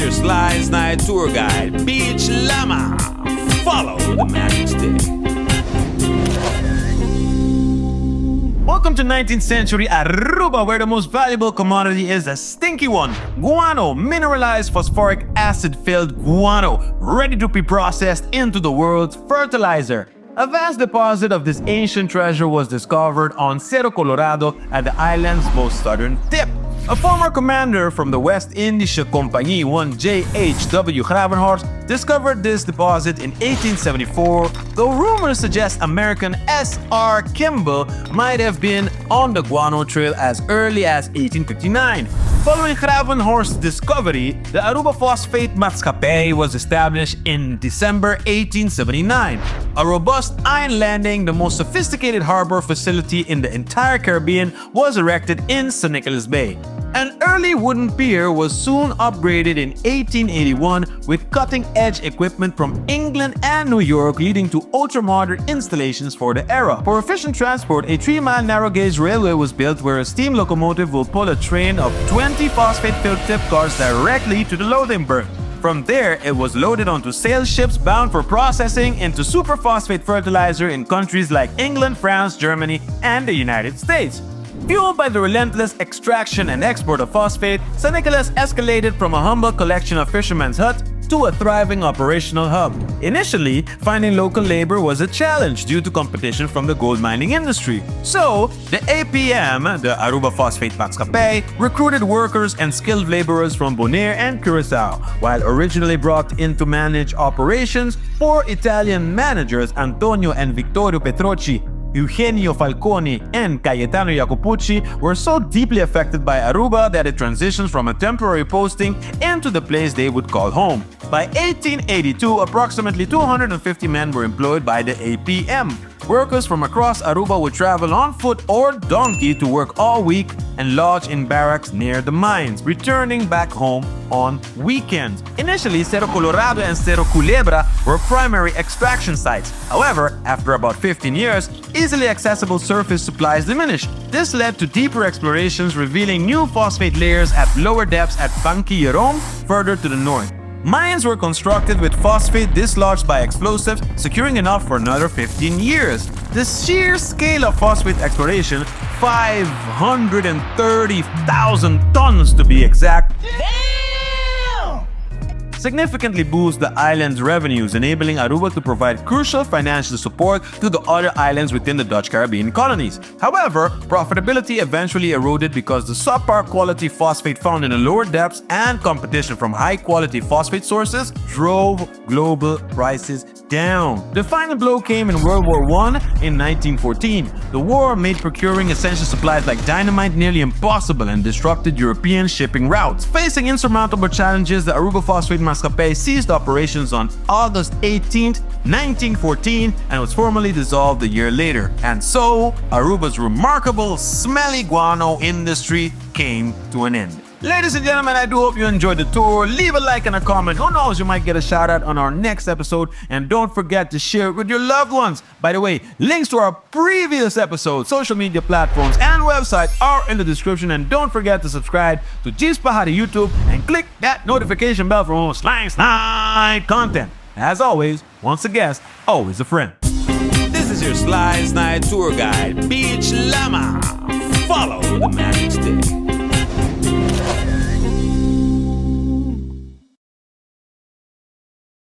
your Sly Night tour guide, Beach Llama. Follow the magic stick. Welcome to 19th century Aruba, where the most valuable commodity is a stinky one, guano, mineralized phosphoric acid-filled guano, ready to be processed into the world's fertilizer. A vast deposit of this ancient treasure was discovered on Cerro Colorado at the island's most southern tip. A former commander from the West Indische Compagnie, one J.H.W. Gravenhorst, discovered this deposit in 1874, though rumors suggest American S.R. Kimball might have been on the guano trail as early as 1859. Following Gravenhorst's discovery, the Aruba Phosphaat Maatschappij was established in December 1879. A robust iron landing, the most sophisticated harbor facility in the entire Caribbean, was erected in St. Nicholas Bay. An early wooden pier was soon upgraded in 1881 with cutting-edge equipment from England and New York, leading to ultra-modern installations for the era. For efficient transport, a 3-mile narrow-gauge railway was built where a steam locomotive will pull a train of 20 phosphate-filled tip cars directly to the loading berth. From there, it was loaded onto sail ships bound for processing into superphosphate fertilizer in countries like England, France, Germany, and the United States. Fueled by the relentless extraction and export of phosphate, St. Nicholas escalated from a humble collection of fishermen's huts to a thriving operational hub. Initially, finding local labor was a challenge due to competition from the gold mining industry. So, the APM, the Aruba Phosphate Maatschappij, recruited workers and skilled laborers from Bonaire and Curaçao. While originally brought in to manage operations, 4 Italian managers, Antonio and Vittorio Petrocci, Eugenio Falconi, and Cayetano Jacopucci, were so deeply affected by Aruba that it transitioned from a temporary posting into the place they would call home. By 1882, approximately 250 men were employed by the APM. Workers from across Aruba would travel on foot or donkey to work all week and lodge in barracks near the mines, returning back home on weekends. Initially, Cerro Colorado and Cerro Culebra were primary extraction sites. However, after about 15 years, easily accessible surface supplies diminished. This led to deeper explorations, revealing new phosphate layers at lower depths at Panquilleron, further to the north. Mines were constructed with phosphate dislodged by explosives, securing enough for another 15 years. The sheer scale of phosphate exploration, 530,000 tons to be exact, significantly boost the island's revenues, enabling Aruba to provide crucial financial support to the other islands within the Dutch Caribbean colonies. However, profitability eventually eroded because the subpar quality phosphate found in the lower depths and competition from high-quality phosphate sources drove global prices down. The final blow came in World War I in 1914. The war made procuring essential supplies like dynamite nearly impossible and disrupted European shipping routes. Facing insurmountable challenges, the Aruba Phosphate Maatschappij ceased operations on August 18, 1914 and was formally dissolved a year later. And so, Aruba's remarkable smelly guano industry came to an end. Ladies and gentlemen, I do hope you enjoyed the tour. Leave a like and a comment. Who knows, you might get a shout out on our next episode. And don't forget to share it with your loved ones. By the way, links to our previous episodes, social media platforms, and website are in the description. And don't forget to subscribe to Djis YouTube and click that notification bell for more Slang Night content. As always, once a guest, always a friend. This is your Sly Night tour guide, Beach Llama. Follow the magic stick.